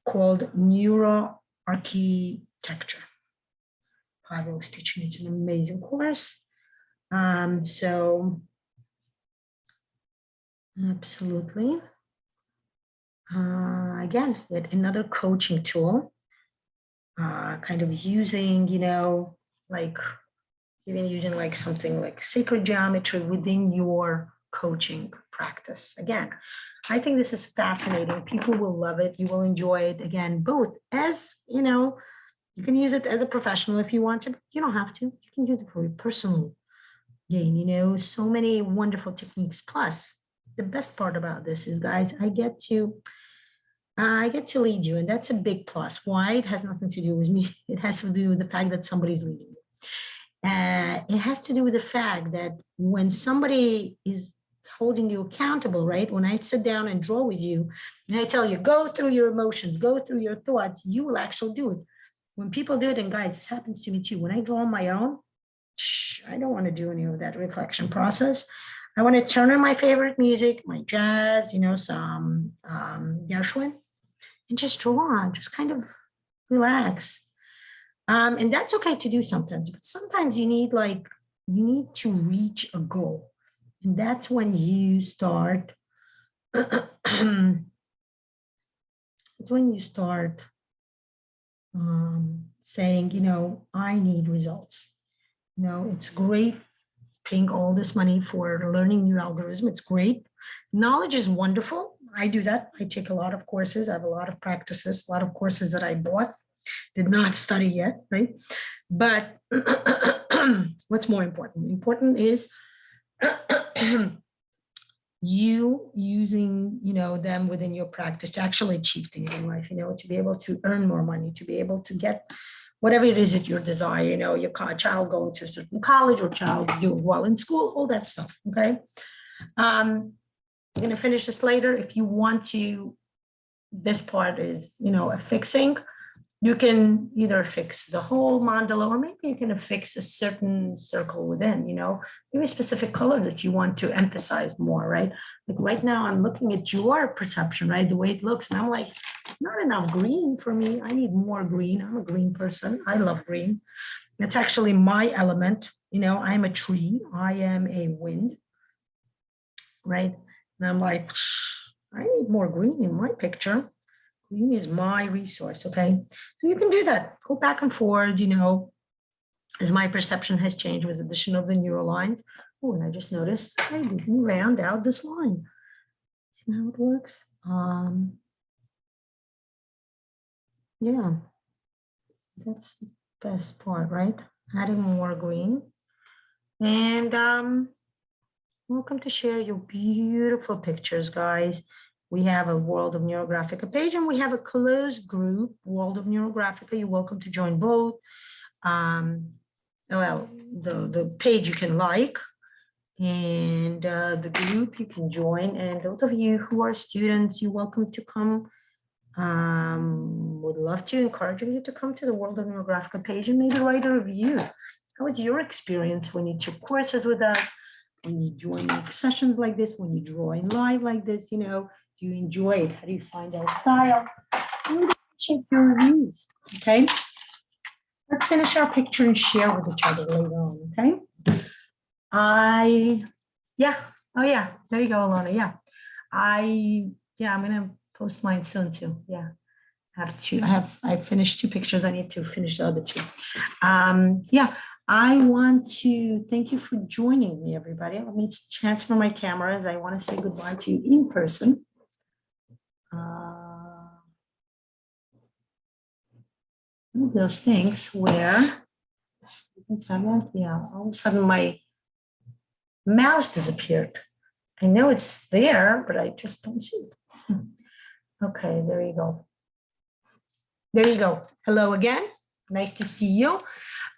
called Neuroarchitecture. Pavel is teaching. It's an amazing course. So absolutely. Again, yet another coaching tool, kind of using, you know, like even using like something like sacred geometry within your coaching practice. Again, I think this is fascinating. People will love it. You will enjoy it. Again, both as, you know, you can use it as a professional if you want to, but you don't have to. You can use it for your personal gain, you know, so many wonderful techniques. Plus, the best part about this is, guys, I get to lead you, and that's a big plus. Why? It has nothing to do with me. It has to do with the fact that somebody's leading you. It has to do with the fact that when somebody is holding you accountable, right? When I sit down and draw with you, and I tell you, go through your emotions, go through your thoughts, you will actually do it. When people do it, and guys, this happens to me too. When I draw on my own, I don't want to do any of that reflection process. I want to turn on my favorite music, my jazz, some Gershwin, and just draw, just kind of relax. And that's okay to do sometimes, but sometimes you need to reach a goal. And that's when you start, saying, I need results. It's great paying all this money for learning new algorithm. It's great. Knowledge is wonderful. I do that. I take a lot of courses. I have a lot of practices, a lot of courses that I bought, did not study yet, right? But what's more important? Important is you using, them within your practice to actually achieve things in life, to be able to earn more money, to be able to get whatever it is that you desire, your child going to a certain college or child doing well in school, all that stuff, okay? I'm going to finish this later. If you want to, this part is, a fixing. You can either fix the whole mandala, or maybe you can fix a certain circle within, maybe a specific color that you want to emphasize more, right? Like right now, I'm looking at your perception, right? The way it looks, and I'm like, not enough green for me. I need more green. I'm a green person. I love green. It's actually my element. I'm a tree. I am a wind, right? And I'm like, I need more green in my picture. Green is my resource, okay? So you can do that. Go back and forth, as my perception has changed with the addition of the neural lines. Oh, and I just noticed I didn't round out this line. See how it works? Yeah, that's the best part, right? Adding more green. And welcome to share your beautiful pictures, guys. We have a World of NeuroGraphica page, and we have a closed group, World of NeuroGraphica. You're welcome to join both. Well, the page you can like, and the group you can join. And those of you who are students, you're welcome to come. Would love to encourage you to come to the World of NeuroGraphica page and maybe write a review. How was your experience when you took courses with us? When you join sessions like this, when you draw in live like this, do you enjoy it? How do you find our style? And check your reviews, okay? Let's finish our picture and share with each other later on, okay? Oh yeah, there you go, Lana, yeah. I'm gonna post mine soon too, yeah. I finished 2 pictures, I need to finish the other 2. I want to thank you for joining me, everybody. Let me transfer my cameras. I want to say goodbye to you in person. Those things where, all of a sudden my mouse disappeared. I know it's there, but I just don't see it. Okay, there you go. There you go. Hello again. Nice to see you.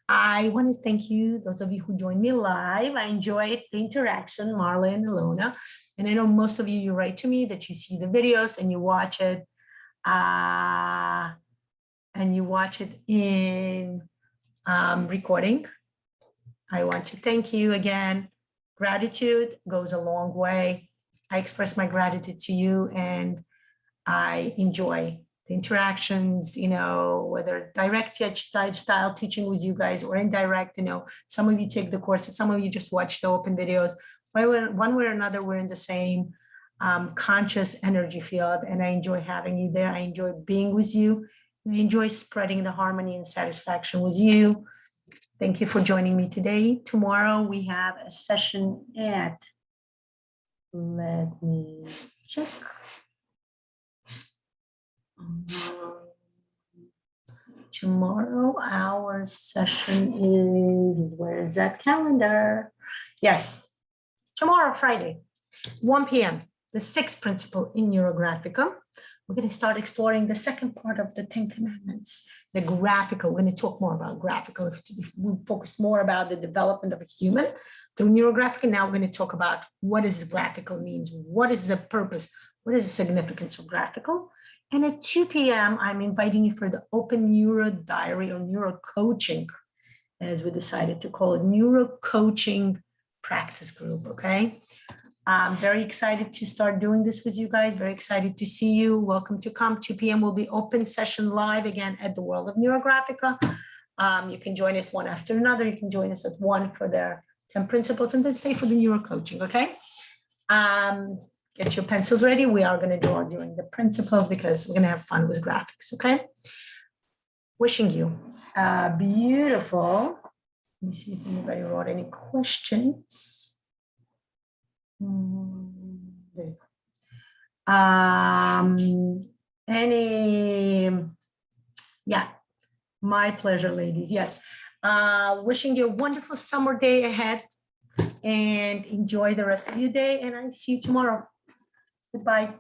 I want to thank you, those of you who joined me live. I enjoyed the interaction, Marla and Lana. And I know most of you, you write to me that you see the videos and you watch it. In recording. I want to thank you again. Gratitude goes a long way. I express my gratitude to you, and I enjoy the interactions, whether direct style teaching with you guys or indirect, some of you take the courses, some of you just watch the open videos. One way or another, we're in the same conscious energy field, and I enjoy having you there. I enjoy being with you. I enjoy spreading the harmony and satisfaction with you. Thank you for joining me today. Tomorrow we have a session at, let me check. Tomorrow our session is, where is that calendar? Yes, tomorrow, Friday, 1 p.m. the sixth principle in NeuroGraphica. We're going to start exploring the second part of the 10 Commandments, the graphical. We're going to talk more about graphical. We focus more about the development of a human through NeuroGraphica. Now we're going to talk about what does graphical means, what is the purpose, what is the significance of graphical. And at 2 p.m., I'm inviting you for the Open Neuro Diary or Neuro Coaching, as we decided to call it, Neuro Coaching Practice Group, okay? I'm very excited to start doing this with you guys. Very excited to see you. Welcome to come. 2 p.m. will be open session live again at the World of NeuroGraphica. You can join us one after another. You can join us at 1 for their 10 principles and then stay for the neuro coaching, okay? Get your pencils ready. We are going to draw during the principles because we're going to have fun with graphics, okay? Wishing you a beautiful, let me see if anybody wrote any questions. There you go. Yeah, my pleasure, ladies. Yes. Wishing you a wonderful summer day ahead and enjoy the rest of your day. And I see you tomorrow. Goodbye.